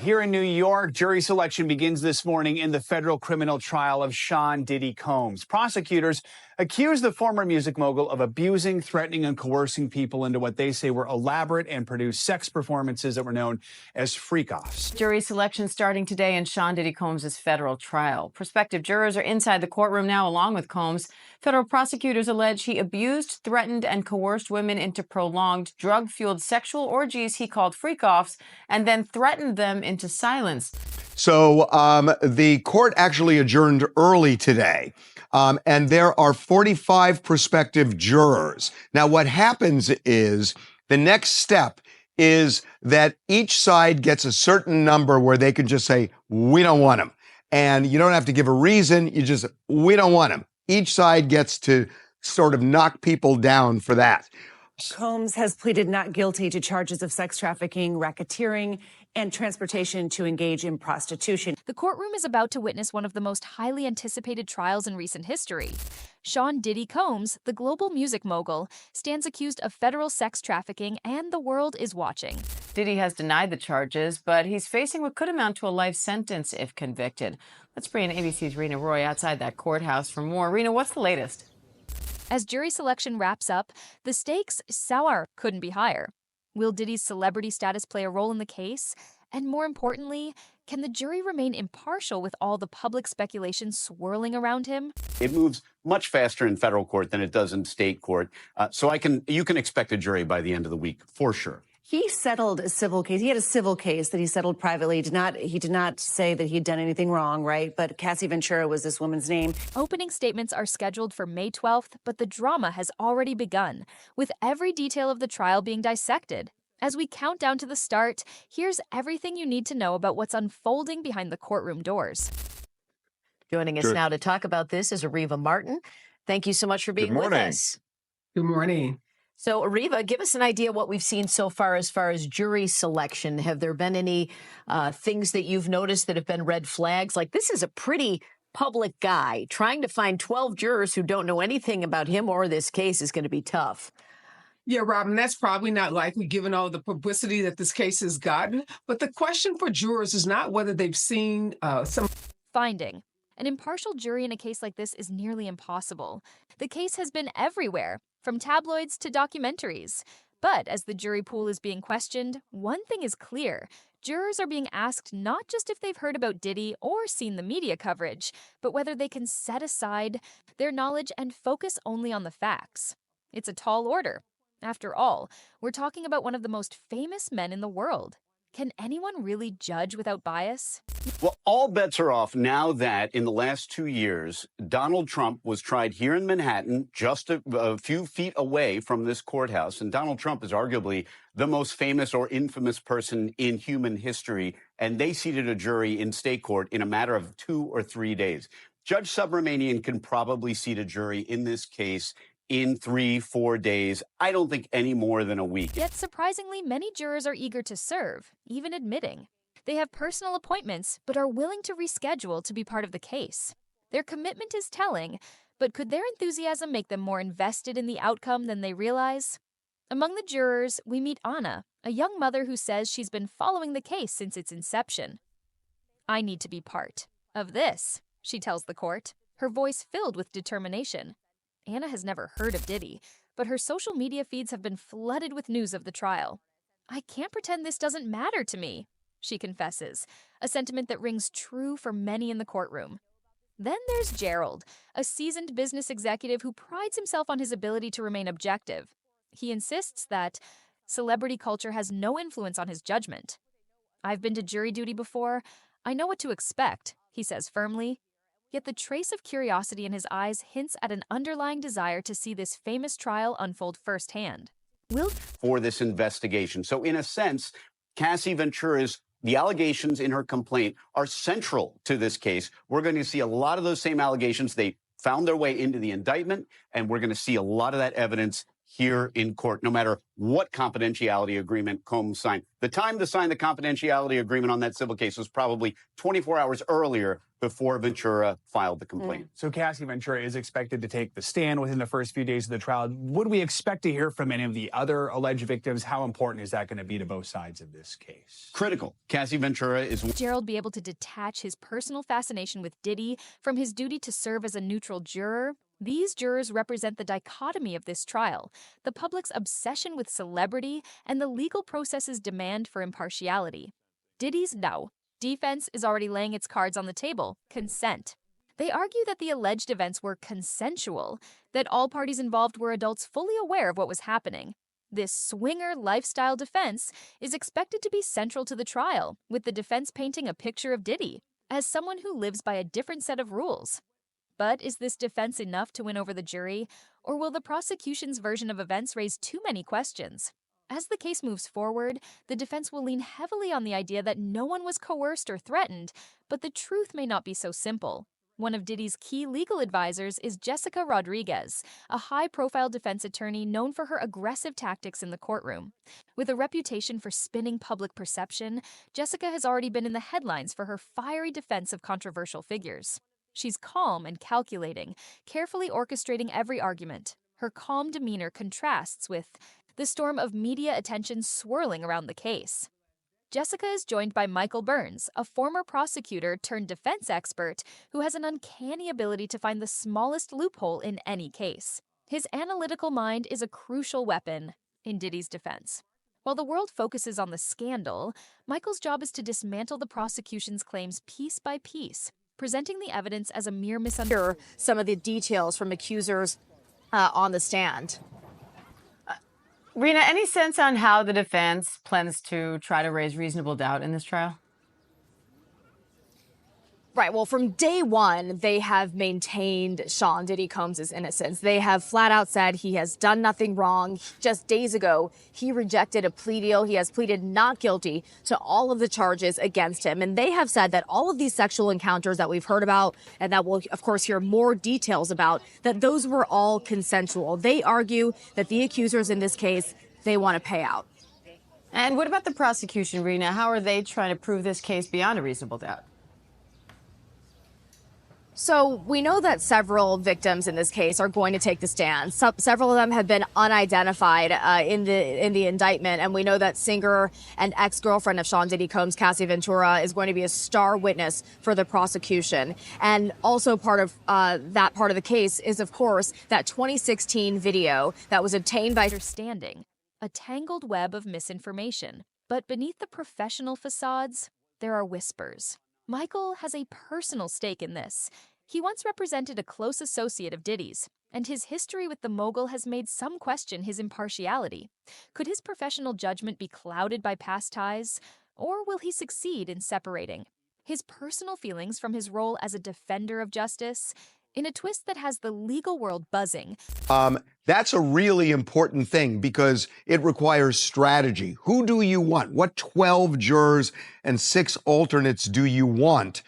Here in New York, jury selection begins this morning in the federal criminal trial of Sean Diddy Combs. Prosecutors accuse the former music mogul of abusing, threatening, and coercing people into what they say were elaborate and produced sex performances that were known as freak-offs. Jury selection starting today in Sean Diddy Combs' federal trial. Prospective jurors are inside the courtroom now, along with Combs. Federal prosecutors allege he abused, threatened, and coerced women into prolonged, drug-fueled sexual orgies he called freak-offs, and then threatened them into silence. So the court actually adjourned early today, and there are 45 prospective jurors. Now, what happens is the next step is that each side gets a certain number where they can just say, we don't want him. And you don't have to give a reason. You just, we don't want him. Each side gets to sort of knock people down for that. Combs has pleaded not guilty to charges of sex trafficking, racketeering, and transportation to engage in prostitution. The courtroom is about to witness one of the most highly anticipated trials in recent history. Sean Diddy Combs, the global music mogul, stands accused of federal sex trafficking, and the world is watching. Diddy has denied the charges, but he's facing what could amount to a life sentence if convicted. Let's bring in ABC's Rena Roy outside that courthouse for more. Rena, what's the latest? As jury selection wraps up, the stakes sour couldn't be higher. Will Diddy's celebrity status play a role in the case? And more importantly, can the jury remain impartial with all the public speculation swirling around him? It moves much faster in federal court than it does in state court. So you can expect a jury by the end of the week, for sure. He settled a civil case. He had a civil case that he settled privately. He did not say that he'd done anything wrong, right? But Cassie Ventura was this woman's name. Opening statements are scheduled for May 12th, but the drama has already begun, with every detail of the trial being dissected. As we count down to the start, here's everything you need to know about what's unfolding behind the courtroom doors. Joining us now to talk about this is Ariva Martin. Thank you so much for being with us. Good morning. So, Ariva, give us an idea what we've seen so far as jury selection. Have there been any things that you've noticed that have been red flags? Like, this is a pretty public guy. Trying to find 12 jurors who don't know anything about him or this case is going to be tough. Yeah, Robin, that's probably not likely given all the publicity that this case has gotten. But the question for jurors is not whether they've seen some... Finding an impartial jury in a case like this is nearly impossible. The case has been everywhere, from tabloids to documentaries. But as the jury pool is being questioned, one thing is clear. Jurors are being asked not just if they've heard about Diddy or seen the media coverage, but whether they can set aside their knowledge and focus only on the facts. It's a tall order. After all, we're talking about one of the most famous men in the world. Can anyone really judge without bias? Well, all bets are off now that in the last 2 years, Donald Trump was tried here in Manhattan, just a few feet away from this courthouse. And Donald Trump is arguably the most famous or infamous person in human history. And they seated a jury in state court in a matter of 2 or 3 days. Judge Subramanian can probably seat a jury in this case in 3-4 days. I don't think any more than a week. Yet surprisingly, many jurors are eager to serve, even admitting they have personal appointments but are willing to reschedule to be part of the case. Their commitment is telling, but could their enthusiasm make them more invested in the outcome than they realize? Among the jurors, we meet Anna, a young mother who says she's been following the case since its inception. I need to be part of this, she tells the court, her voice filled with determination. Anna has never heard of Diddy, but her social media feeds have been flooded with news of the trial. I can't pretend this doesn't matter to me, she confesses, a sentiment that rings true for many in the courtroom. Then there's Gerald, a seasoned business executive who prides himself on his ability to remain objective. He insists that celebrity culture has no influence on his judgment. I've been to jury duty before. I know what to expect, he says firmly. Yet the trace of curiosity in his eyes hints at an underlying desire to see this famous trial unfold firsthand. For this investigation. So in a sense, Cassie the allegations in her complaint are central to this case. We're going to see a lot of those same allegations. They found their way into the indictment, and we're going to see a lot of that evidence here in court, no matter what confidentiality agreement Combs signed. The time to sign the confidentiality agreement on that civil case was probably 24 hours earlier before Ventura filed the complaint. So Cassie Ventura is expected to take the stand within the first few days of the trial. Would we expect to hear from any of the other alleged victims? How important is that going to be to both sides of this case? Critical. Cassie Ventura is... Gerald be able to detach his personal fascination with Diddy from his duty to serve as a neutral juror? These jurors represent the dichotomy of this trial, the public's obsession with celebrity and the legal process's demand for impartiality. Diddy's no. Defense is already laying its cards on the table: consent. They argue that the alleged events were consensual, that all parties involved were adults fully aware of what was happening. This swinger lifestyle defense is expected to be central to the trial, with the defense painting a picture of Diddy as someone who lives by a different set of rules. But is this defense enough to win over the jury, or will the prosecution's version of events raise too many questions? As the case moves forward, the defense will lean heavily on the idea that no one was coerced or threatened, but the truth may not be so simple. One of Diddy's key legal advisors is Jessica Rodriguez, a high-profile defense attorney known for her aggressive tactics in the courtroom. With a reputation for spinning public perception, Jessica has already been in the headlines for her fiery defense of controversial figures. She's calm and calculating, carefully orchestrating every argument. Her calm demeanor contrasts with the storm of media attention swirling around the case. Jessica is joined by Michael Burns, a former prosecutor turned defense expert who has an uncanny ability to find the smallest loophole in any case. His analytical mind is a crucial weapon in Diddy's defense. While the world focuses on the scandal, Michael's job is to dismantle the prosecution's claims piece by piece, presenting the evidence as a mere misunderstanding. Some of the details from accusers on the stand. Rena, any sense on how the defense plans to try to raise reasonable doubt in this trial? Right. Well, from day one, they have maintained Sean Diddy Combs' innocence. They have flat out said he has done nothing wrong. Just days ago, he rejected a plea deal. He has pleaded not guilty to all of the charges against him. And they have said that all of these sexual encounters that we've heard about, and that we'll, of course, hear more details about, that those were all consensual. They argue that the accusers in this case, they want to pay out. And what about the prosecution, Rena? How are they trying to prove this case beyond a reasonable doubt? So we know that several victims in this case are going to take the stand. Several of them have been unidentified in the indictment, and we know that singer and ex-girlfriend of Sean Diddy Combs, Cassie Ventura, is going to be a star witness for the prosecution. And also part of that part of the case is, of course, that 2016 video that was obtained by understanding, a tangled web of misinformation. But beneath the professional facades, there are whispers. Michael has a personal stake in this. He once represented a close associate of Diddy's, and his history with the mogul has made some question his impartiality. Could his professional judgment be clouded by past ties, or will he succeed in separating his personal feelings from his role as a defender of justice in a twist that has the legal world buzzing? That's a really important thing because it requires strategy. Who do you want? What 12 jurors and 6 alternates do you want?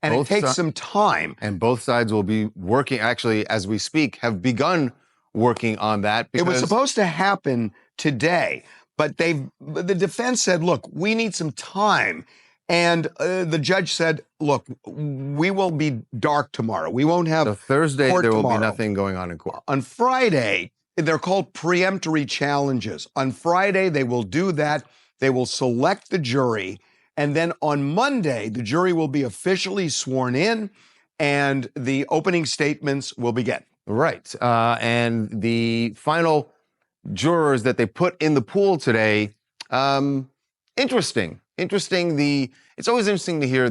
And it takes some time. And both sides will be working, actually, as we speak, have begun working on that. It was supposed to happen today, but the defense said, look, we need some time. And the judge said, look, we will be dark tomorrow. We won't have So Thursday, court there will tomorrow. be nothing going on in court. On Friday, they're called preemptory challenges. On Friday, they will do that. They will select the jury. And then on Monday, the jury will be officially sworn in and the opening statements will begin. Right. And the final jurors that they put in the pool today, interesting. It's always interesting to hear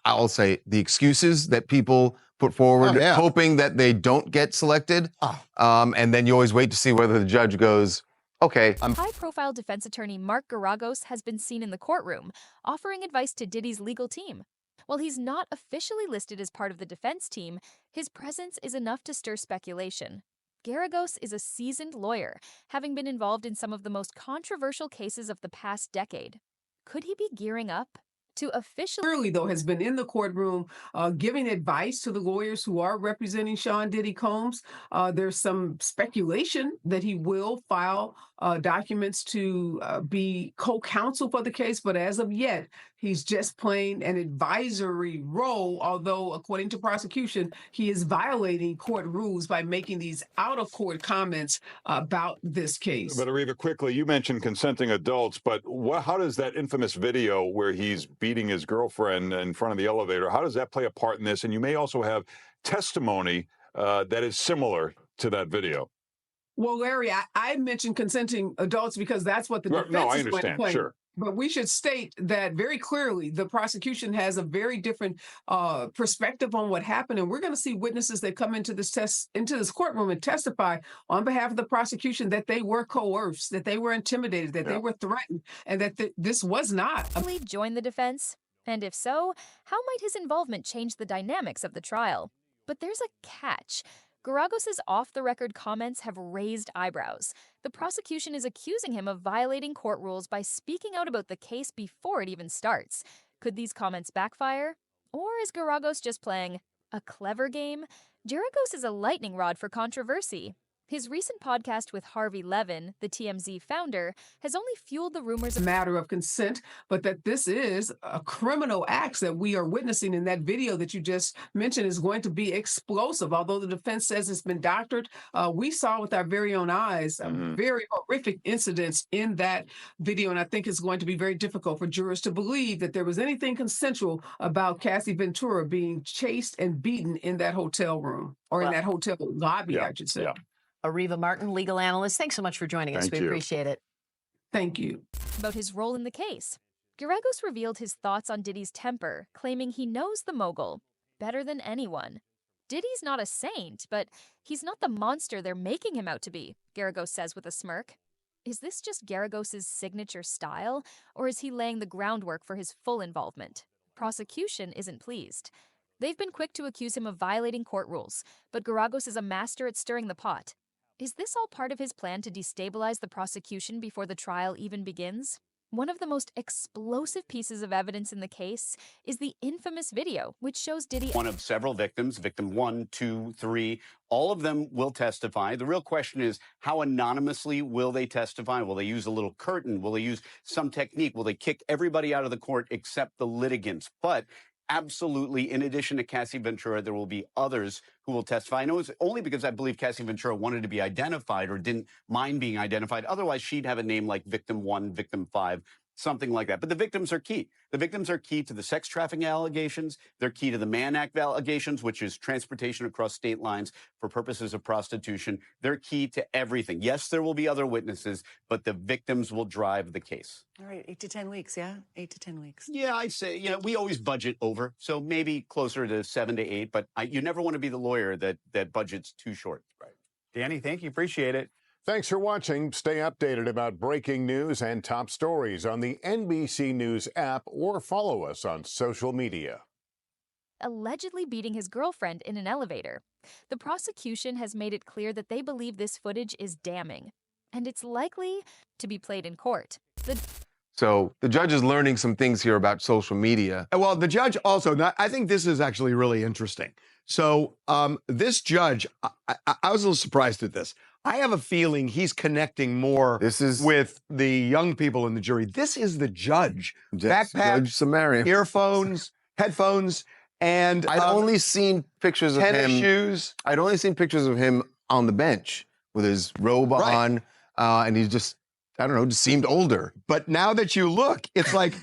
I'll say the excuses that people put forward, hoping that they don't get selected. And then you always wait to see whether the judge goes, okay. High-profile defense attorney Mark Garagos has been seen in the courtroom, offering advice to Diddy's legal team. While he's not officially listed as part of the defense team, his presence is enough to stir speculation. Garagos is a seasoned lawyer, having been involved in some of the most controversial cases of the past decade. Could he be gearing up to officially Clearly, though, has been in the courtroom giving advice to the lawyers who are representing Sean Diddy Combs. There's some speculation that he will file documents to be co-counsel for the case, but as of yet, he's just playing an advisory role, although, according to prosecution, he is violating court rules by making these out-of-court comments about this case. But Ariva, quickly, you mentioned consenting adults, but how does that infamous video where he's beating his girlfriend in front of the elevator, how does that play a part in this? And you may also have testimony that is similar to that video. Well, Larry, I mentioned consenting adults because that's what the defense I is understand, playing. sure. But we should state that very clearly the prosecution has a very different perspective on what happened. And we're going to see witnesses that come into this courtroom and testify on behalf of the prosecution that they were coerced, that they were intimidated, that they were threatened, and that this was not. join the defense? And if so, how might his involvement change the dynamics of the trial? But there's a catch. Garagos' off-the-record comments have raised eyebrows. The prosecution is accusing him of violating court rules by speaking out about the case before it even starts. Could these comments backfire? Or is Garagos just playing a clever game? Garagos is a lightning rod for controversy. His recent podcast with Harvey Levin, the TMZ founder, has only fueled the rumors of a matter of consent, but that this is a criminal act that we are witnessing in that video that you just mentioned is going to be explosive. Although the defense says it's been doctored, we saw with our very own eyes very horrific incidents in that video, and I think it's going to be very difficult for jurors to believe that there was anything consensual about Cassie Ventura being chased and beaten in that hotel room, or in that hotel lobby, I should say. Yeah. Ariva Martin, legal analyst, thanks so much for joining us. We appreciate it. Thank you. About his role in the case. Garagos revealed his thoughts on Diddy's temper, claiming he knows the mogul better than anyone. Diddy's not a saint, but he's not the monster they're making him out to be, Garagos says with a smirk. Is this just Garagos' signature style, or is he laying the groundwork for his full involvement? Prosecution isn't pleased. They've been quick to accuse him of violating court rules, but Garagos is a master at stirring the pot. Is this all part of his plan to destabilize the prosecution before the trial even begins? One of the most explosive pieces of evidence in the case is the infamous video, which shows Diddy... One of several victims, victim 1, 2, 3, all of them will testify. The real question is, how anonymously will they testify? Will they use a little curtain? Will they use some technique? Will they kick everybody out of the court except the litigants? But absolutely, in addition to Cassie Ventura, there will be others who will testify. I know it's only because I believe Cassie Ventura wanted to be identified or didn't mind being identified. Otherwise, she'd have a name like Victim 1, Victim 5, something like that. But the victims are key. The victims are key to the sex trafficking allegations. They're key to the Mann Act allegations, which is transportation across state lines for purposes of prostitution. They're key to everything. Yes, there will be other witnesses, but the victims will drive the case. All right, 8 to 10 weeks, yeah? 8 to 10 weeks. Yeah, I say, we always budget over, so maybe closer to 7 to 8, but you never want to be the lawyer that budgets too short. Right. Danny, thank you. Appreciate it. Thanks for watching. Stay updated about breaking news and top stories on the NBC News app or follow us on social media. Allegedly beating his girlfriend in an elevator. The prosecution has made it clear that they believe this footage is damning, and it's likely to be played in court. So the judge is learning some things here about social media. Well, the judge also, I think this is actually really interesting. So this judge, I was a little surprised at this. I have a feeling he's connecting more with the young people in the jury. This is the judge. Backpack, Judge Samaria. earphones, headphones, and I'd only seen pictures of tennis him. shoes. I'd only seen pictures of him on the bench with his robe on, and he's just, I don't know, just seemed older. But now that you look, it's like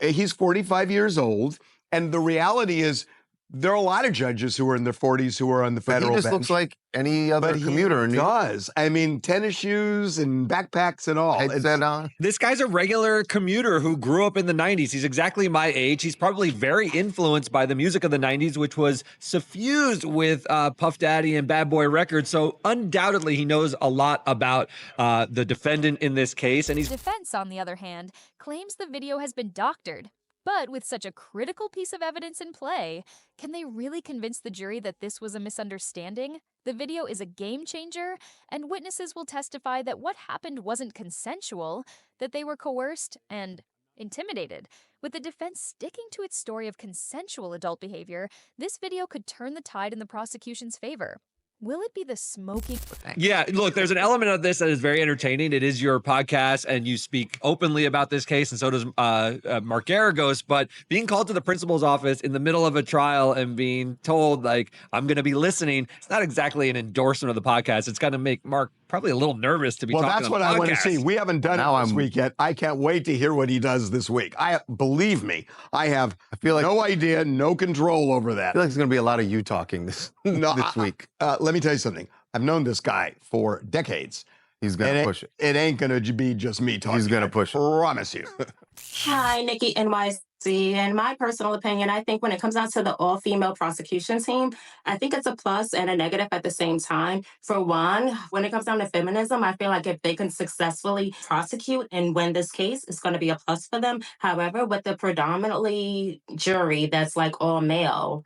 he's 45 years old, and the reality is there are a lot of judges who are in their 40s who are on the federal bench. He just looks like any other commuter. He does. I mean, tennis shoes and backpacks and all. Headset on. This guy's a regular commuter who grew up in the 90s. He's exactly my age. He's probably very influenced by the music of the 90s, which was suffused with Puff Daddy and Bad Boy Records. So undoubtedly, he knows a lot about the defendant in this case. And Defense, on the other hand, claims the video has been doctored. But with such a critical piece of evidence in play, can they really convince the jury that this was a misunderstanding? The video is a game changer, and witnesses will testify that what happened wasn't consensual, that they were coerced and intimidated. With the defense sticking to its story of consensual adult behavior, this video could turn the tide in the prosecution's favor. Will it be the smoking? Yeah, look, there's an element of this that is very entertaining. It is your podcast, and you speak openly about this case, and so does Mark Garagos. But being called to the principal's office in the middle of a trial and being told, like, I'm going to be listening, it's not exactly an endorsement of the podcast. It's going to make Mark probably a little nervous to be talking on the podcast. Well, that's what I want to see. We haven't done it this week yet. I can't wait to hear what he does this week. Believe me, I feel like no idea, no control over that. I feel like there's going to be a lot of you talking this week. Let me tell you something. I've known this guy for decades. He's going to push it. It ain't going to be just me talking. He's going to push it. Promise you. Hi, Nikki NYC. In my personal opinion, I think when it comes down to the all-female prosecution team, I think it's a plus and a negative at the same time. For one, when it comes down to feminism, I feel like if they can successfully prosecute and win this case, it's going to be a plus for them. However, with the predominantly jury that's like all male,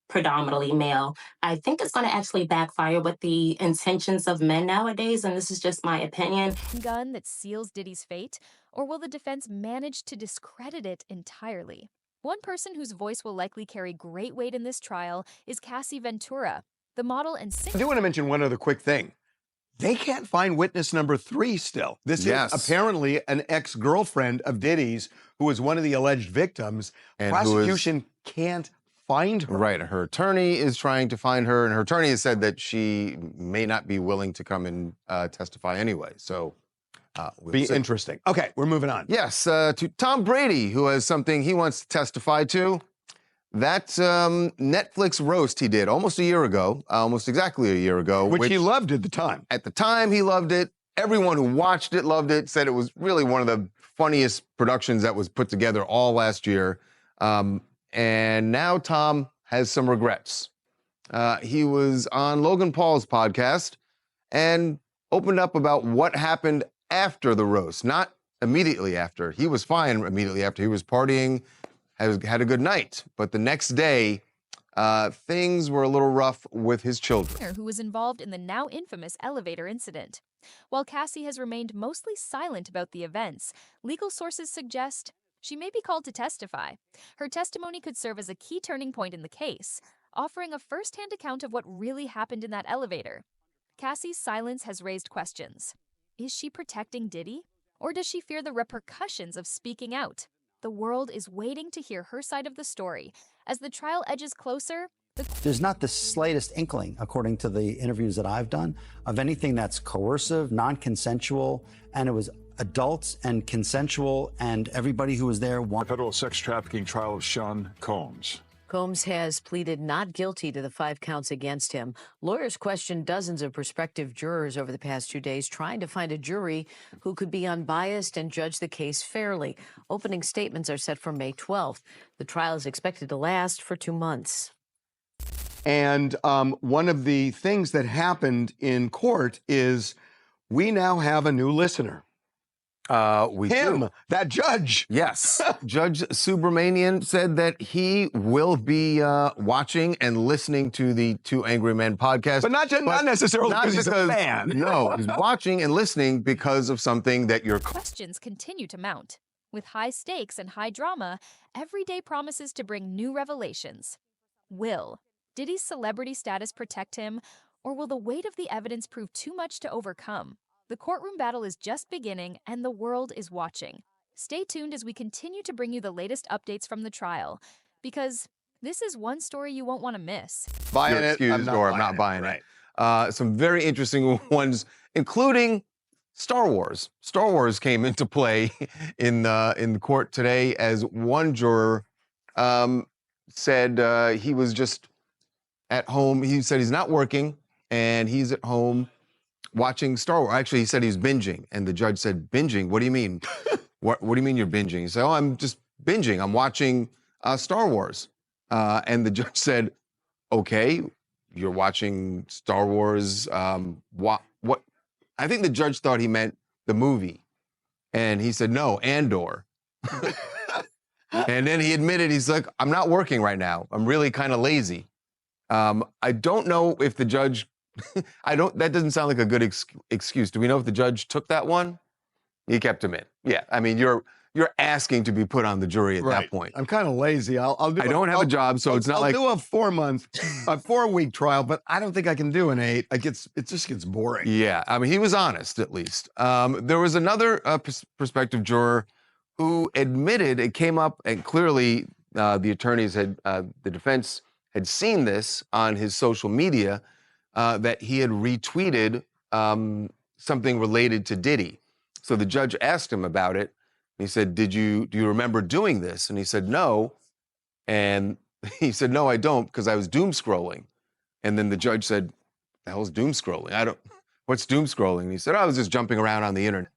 predominantly male, I think it's going to actually backfire with the intentions of men nowadays, and this is just my opinion. Gun that seals Diddy's fate, or will the defense manage to discredit it entirely? One person whose voice will likely carry great weight in this trial is Cassie Ventura, the model and singer. I do want to mention one other quick thing. They can't find witness number 3 still. This is apparently an ex-girlfriend of Diddy's who was one of the alleged victims. And prosecution can't find her. Right. Her attorney is trying to find her, and her attorney has said that she may not be willing to come and testify anyway. So we'll be see. Interesting. Okay, we're moving on. Yes, to Tom Brady, who has something he wants to testify to. That Netflix roast he did almost a year ago, almost exactly a year ago. Which he loved at the time. At the time, he loved it. Everyone who watched it loved it, said it was really one of the funniest productions that was put together all last year. And now Tom has some regrets. He was on Logan Paul's podcast and opened up about what happened after the roast, not immediately after. He was fine immediately after. He was partying, had a good night. But the next day, things were a little rough with his children. Who was involved in the now infamous elevator incident. While Cassie has remained mostly silent about the events, legal sources suggest she may be called to testify. Her testimony could serve as a key turning point in the case, offering a first-hand account of what really happened in that elevator. Cassie's silence has raised questions. Is she protecting Diddy? Or does she fear the repercussions of speaking out? The world is waiting to hear her side of the story. As the trial edges closer, there's not the slightest inkling, according to the interviews that I've done, of anything that's coercive, non-consensual, and it was adults and consensual, and everybody who was there wanted. Federal sex trafficking trial of Sean Combs. Combs has pleaded not guilty to the 5 counts against him. Lawyers questioned dozens of prospective jurors over the past 2 days, trying to find a jury who could be unbiased and judge the case fairly. Opening statements are set for May 12th. The trial is expected to last for 2 months. And one of the things that happened in court is we now have a new listener. We do. That judge. Yes. Judge Subramanian said that he will be watching and listening to the Two Angry Men podcast. But not necessarily because he's a fan. No, he's watching and listening because of something that you're... Questions continue to mount. With high stakes and high drama, every day promises to bring new revelations. Will Diddy's celebrity status protect him, or will the weight of the evidence prove too much to overcome? The courtroom battle is just beginning, and the world is watching. Stay tuned as we continue to bring you the latest updates from the trial, because this is one story you won't want to miss. Buying it, I'm not buying it. Some very interesting ones, including Star Wars. Star Wars came into play in the court today as one juror said he was just at home. He said he's not working, and he's at home watching Star Wars. Actually, he said he's binging, and the judge said, "Binging? What do you mean? What do you mean you're binging?" He said, "Oh, I'm just binging. I'm watching Star Wars." And the judge said, "Okay, you're watching Star Wars. What? I think the judge thought he meant the movie, and he said, "No, Andor." And then he admitted, he's like, "I'm not working right now. I'm really kind of lazy." I don't know if the judge. That doesn't sound like a good excuse. Do we know if the judge took that one? He kept him in. Yeah, I mean, you're you're asking to be put on the jury at that point. I'm kind of lazy. I'll do. I don't have a job, so it's not like I'll do a 4-week trial, but I don't think I can do an 8. It just gets boring. Yeah, I mean, he was honest at least. There was another prospective juror who admitted it came up, and clearly the attorneys the defense had seen this on his social media, that he had retweeted something related to Diddy. So the judge asked him about it. He said, do you remember doing this? And he said, no. And he said, no, I don't, because I was doom scrolling. And then the judge said, the hell's doom scrolling? What's doom scrolling? And he said, I was just jumping around on the internet.